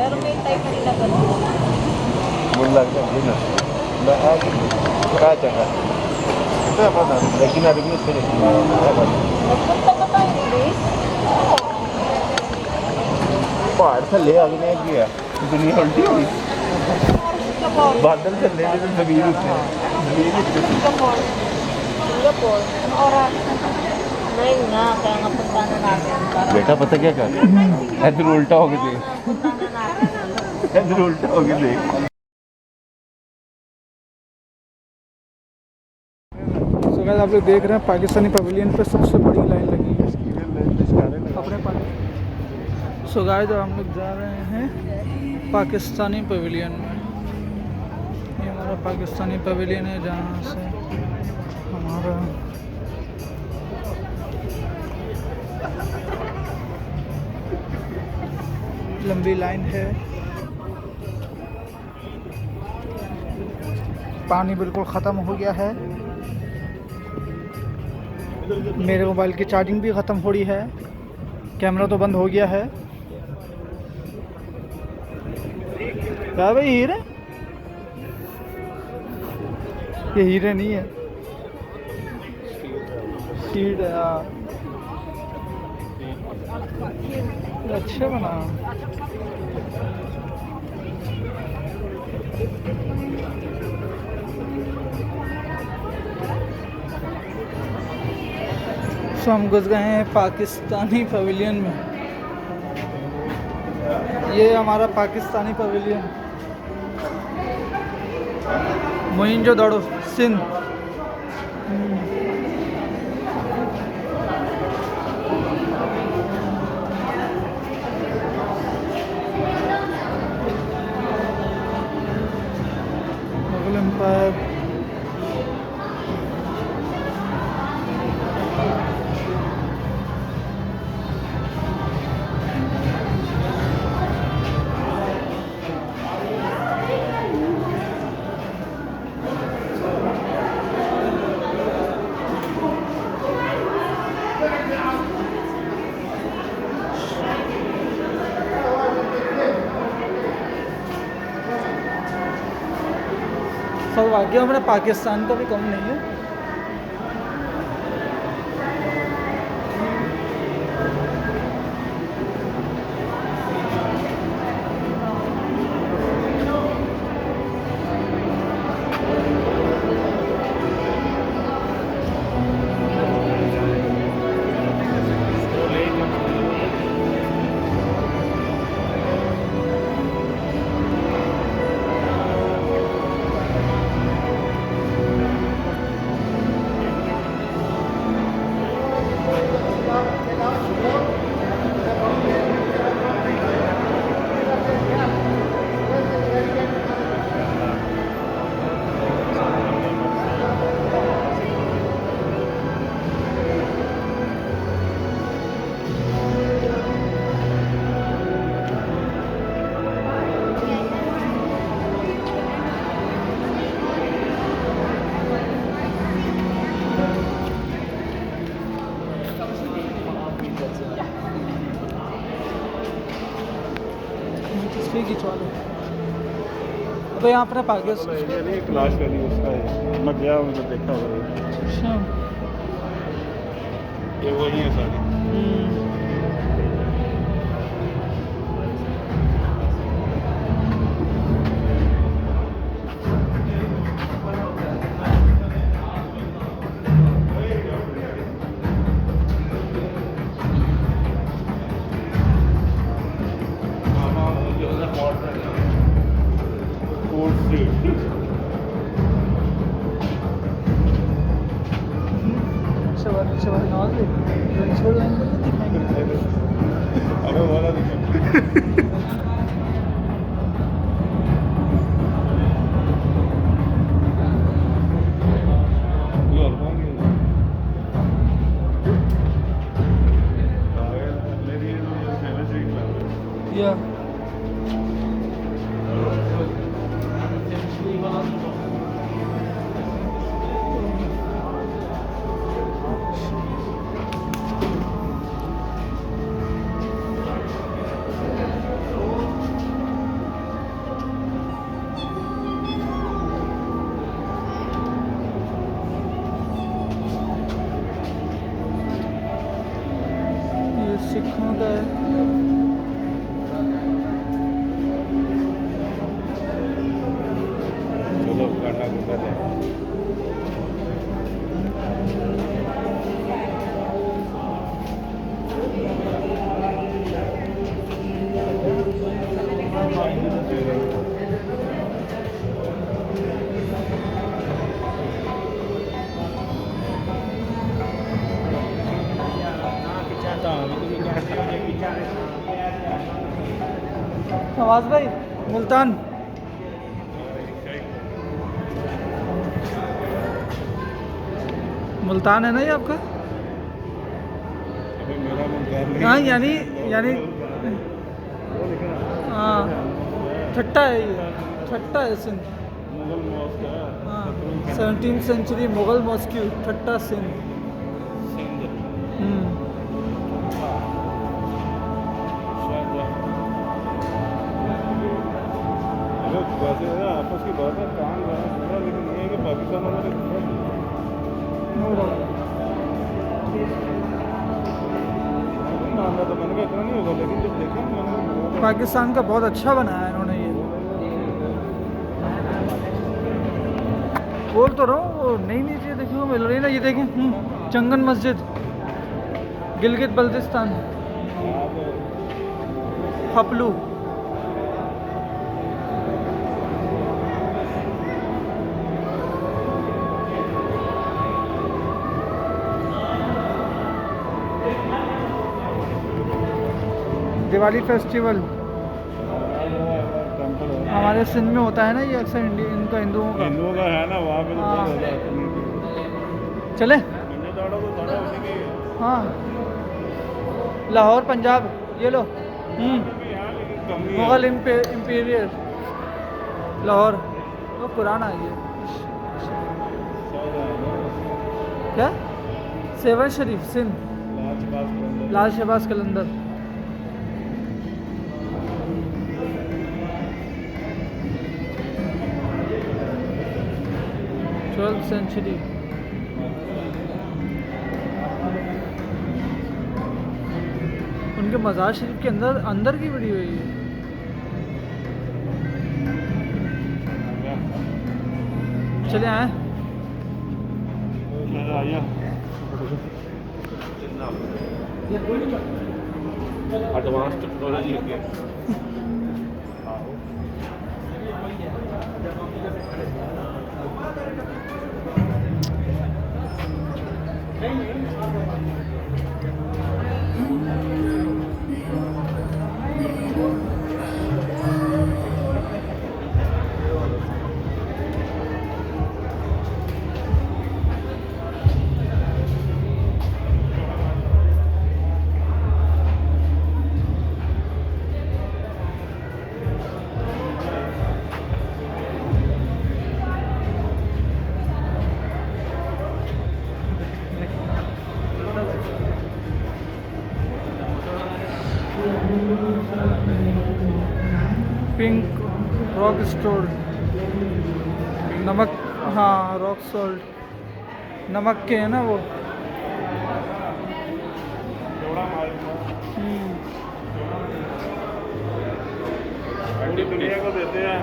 Pero may type nila ba? Bulag na din na. Lahat kaya ka. Ito pa na, lagi na rin ito. Nagpunta ba tayo ni Liz? पहाड़ थल्ले आ गए हैं क्या दुनिया उल्टी हो गई बादल चल रहे हैं जमीन उठे Singapore. Singapore. Anong oras? 9 nga, kaya nga punta na natin. Para बेटा पता क्या कर इधर उल्टा हो गए थे punta na natin. इधर उल्टा हो गए थे। सो गाइस आप लोग देख रहे हैं पाकिस्तानी पवेलियन पे सबसे बड़ी लाइन लगी है अपने पास। सो गाइस हम लोग जा रहे हैं पाकिस्तानी पवेलियन में। ये हमारा पाकिस्तानी पवेलियन है जहाँ से हमारा लंबी लाइन है। पानी बिल्कुल ख़त्म हो गया है। मेरे मोबाइल की चार्जिंग भी ख़त्म हो रही है। कैमरा तो बंद हो गया है। क्या भाई हीरे? ये हीरे नहीं है, शीट है यार। अच्छे बना। सो हम घुस गए हैं पाकिस्तानी पवेलियन में। ये हमारा पाकिस्तानी पवेलियन मोइंजोदड़ो सिंध। सौभाग्य अपने पाकिस्तान का भी कम नहीं है। तो यहाँ पर पाकिस्तान क्लास करी उसका है, मैं गया हूँ तो देखा होगा। अच्छा ये वही है सारी। अरे वाला या सिखों का है। चलो काटा कुटा जाए। नवाज भाई मुल्तान मुल्तान है ना ये आपका? अबे मेरा मुल्तान नहीं। हाँ यानी हाँ ठट्टा है, ये ठट्टा है सिंध। मुगल मॉस्क है। हाँ 17th सेंचुरी मुगल मॉस्क्यू ठट्टा सिंध। वैसे ना आपस की बात है, काम करना, लेकिन ये है कि पाकिस्तान वाले मामला तो मैंने कहा इतना नहीं होगा, लेकिन जब देखा मैंने पाकिस्तान का बहुत अच्छा बनाया है इन्होंने ये। बोल तो रहा हूँ वो नई नई चीज़ें देखने को मिल रही है ना। ये देखें चंगन मस्जिद गिलगित बल्तिस्तान हपलू। दिवाली फेस्टिवल हमारे सिंध में होता है ना, ये अक्सर इनका हिंदुओं का है ना, वहाँ पे तो बहुत ज़्यादा है। चले हाँ लाहौर पंजाब ये लो मुगल इम्पीरियल लाहौर वो पुराना है ये। क्या सेवन शरीफ सिंध लाल शहबाज कलंदर। 12th century. उनके मज़ार शरीफ के अंदर की वीडियो है ये। चले आए। एडवांस टेक्नोलॉजी है। पिंक रॉक स्टोर, नमक, हाँ रॉक सॉल्ट नमक के है ना वो। पूरी दुनिया को देते हैं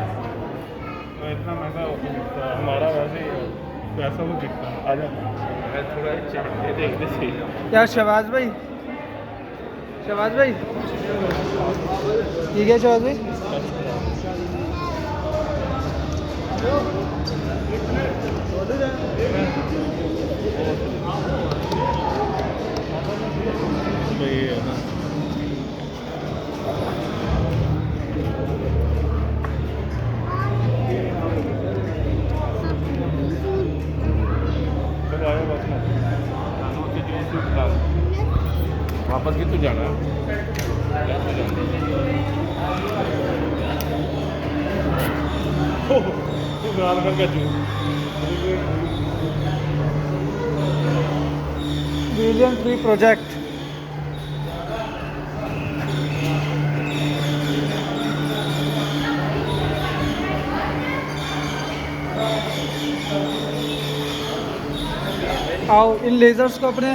तो इतना महंगा होता है। हमारा वैसे ही पैसा वो बिकता है। आ जाओ मैं थोड़ा चाय देखते सही यार शहबाज भाई, ठीक है शहबाज भाई। वापस कितने जाना है? William tree project. आओ इन लेजर्स को अपने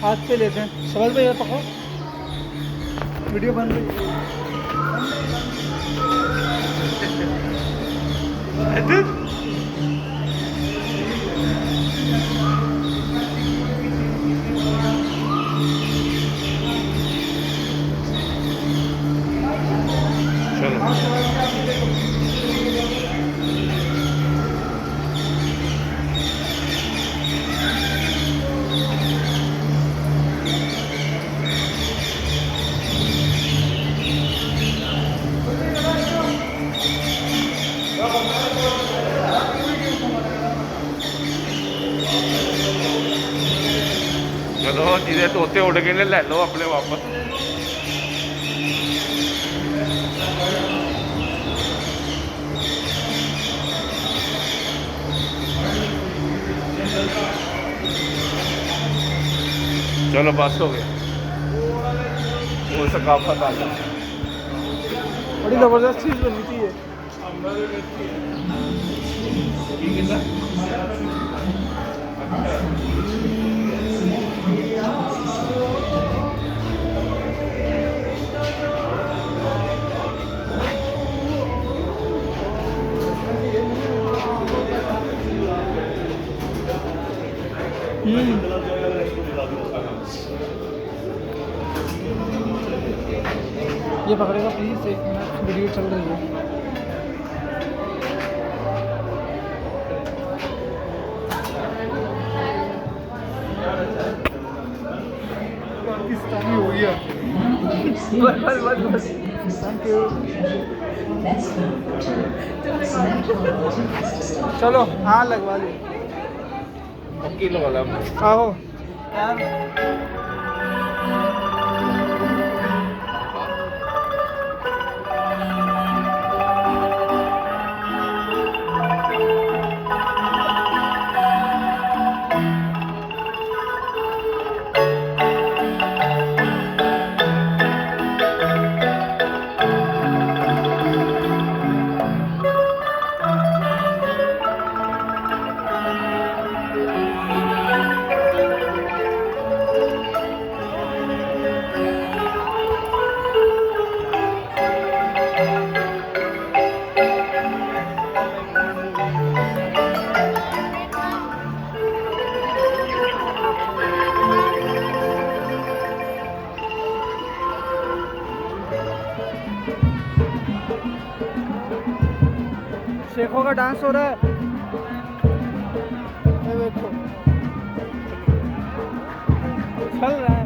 हाथ पे लेते हैं। शहबाज भाई पकड़ो, वीडियो बन रही है। चलो जिधे तोते उड़ गए ने ले लो अपने वापस। चलो बस हो गया, वो सकाफत आ गई। बड़ी ज़बरदस्त चीज़ बनी थी ये। ये पकड़ेगा प्लीज़, एक मिनट वीडियो चल रही है। पाकिस्तानी हो गया। Thank you. चलो हाँ लगवा ली। किलो वाला आओ यार। शेखों का डांस हो रहा है, ये देखो चल रहा है।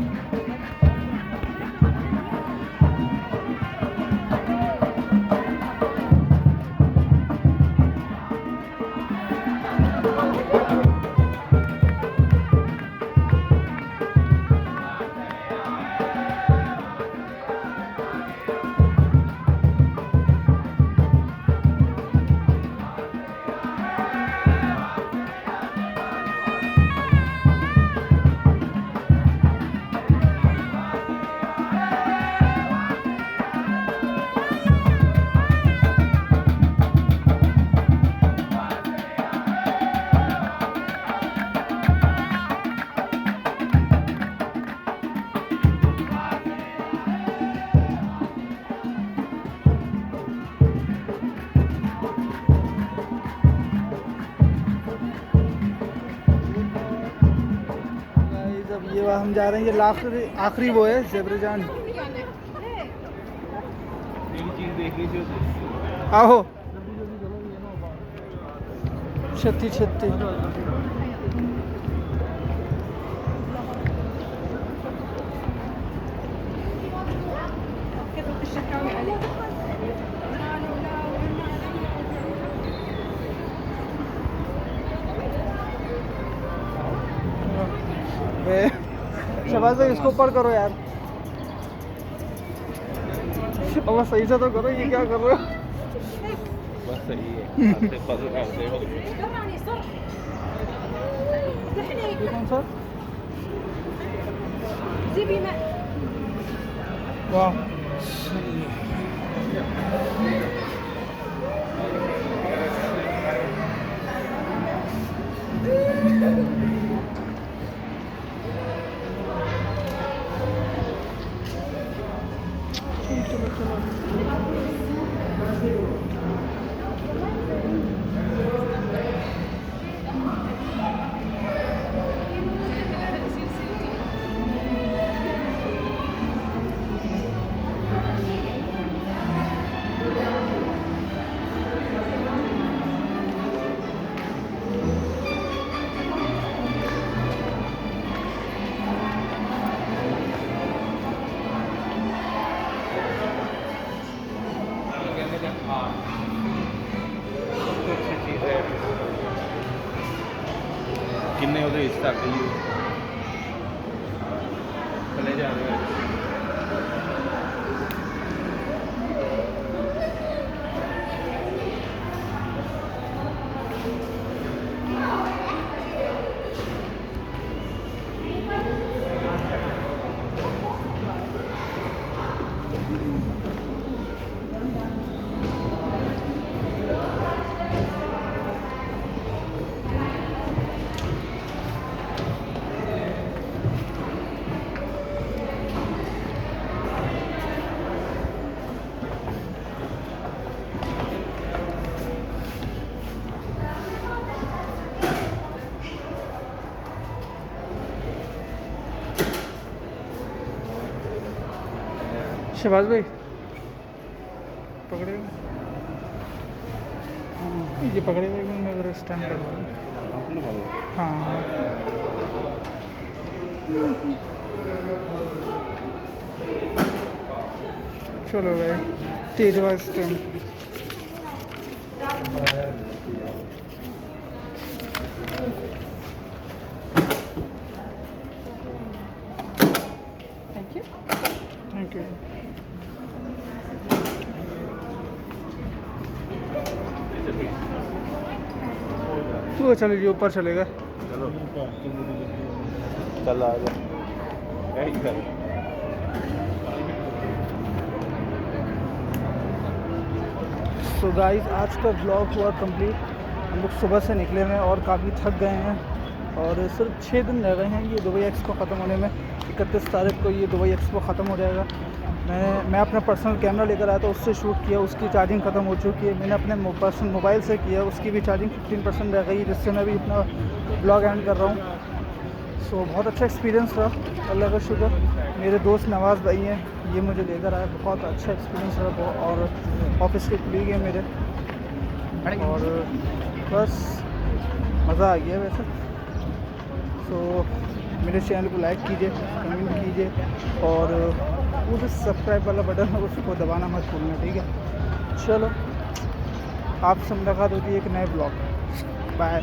अब ये हम जा रहे हैं, ये आखिरी वो है ज़ेबरजान। आहो छत्ती छत्ती शबाज भाई इसको ऊपर करो यार, अब सही से तो करो, ये क्या कर रहे हो? बस सही है। कौन सा? वाह किन्ने ਉਹਦੇ ਇਸ ਤੱਕ ਹੀ ਚਲੇ ਜਾ ਰਹੇ हैं। शहबाज भाई पकड़े, ये पकड़े हुए मैं अगर स्टैंड कर हाँ हाँ चलो भाई तेज आवाज स्टैंड। Thank you. वो चलिए ऊपर चलेगा। चलो चल आ जा यही कर। सो गाइस आज का व्लॉग हुआ कंप्लीट। हम लोग सुबह से निकले हैं और काफ़ी थक गए हैं और सिर्फ 6 दिन रह गए हैं ये दुबई एक्सपो ख़त्म होने में। 31 तारीख को ये दुबई एक्सपो ख़त्म हो जाएगा। मैं अपना पर्सनल कैमरा लेकर आया था, उससे शूट किया, उसकी चार्जिंग ख़त्म हो चुकी है। मैंने अपने पर्सनल मोबाइल से किया, उसकी भी चार्जिंग 15% रह गई, जिससे मैं भी अपना ब्लॉग एंड कर रहा हूँ। सो बहुत अच्छा एक्सपीरियंस रहा, अल्लाह का शुक्र। मेरे दोस्त नवाज़ भाई हैं, ये मुझे लेकर आए, बहुत अच्छा एक्सपीरियंस रहा और ऑफिस के कलीग हैं मेरे, और बस मज़ा आ गया वैसे। तो मेरे चैनल को लाइक कीजिए, कमेंट कीजिए और वो जो सब्सक्राइब वाला बटन है उसको दबाना मत भूलना, ठीक है। चलो आपसे मुलाकात होती है एक नए ब्लॉग। बाय।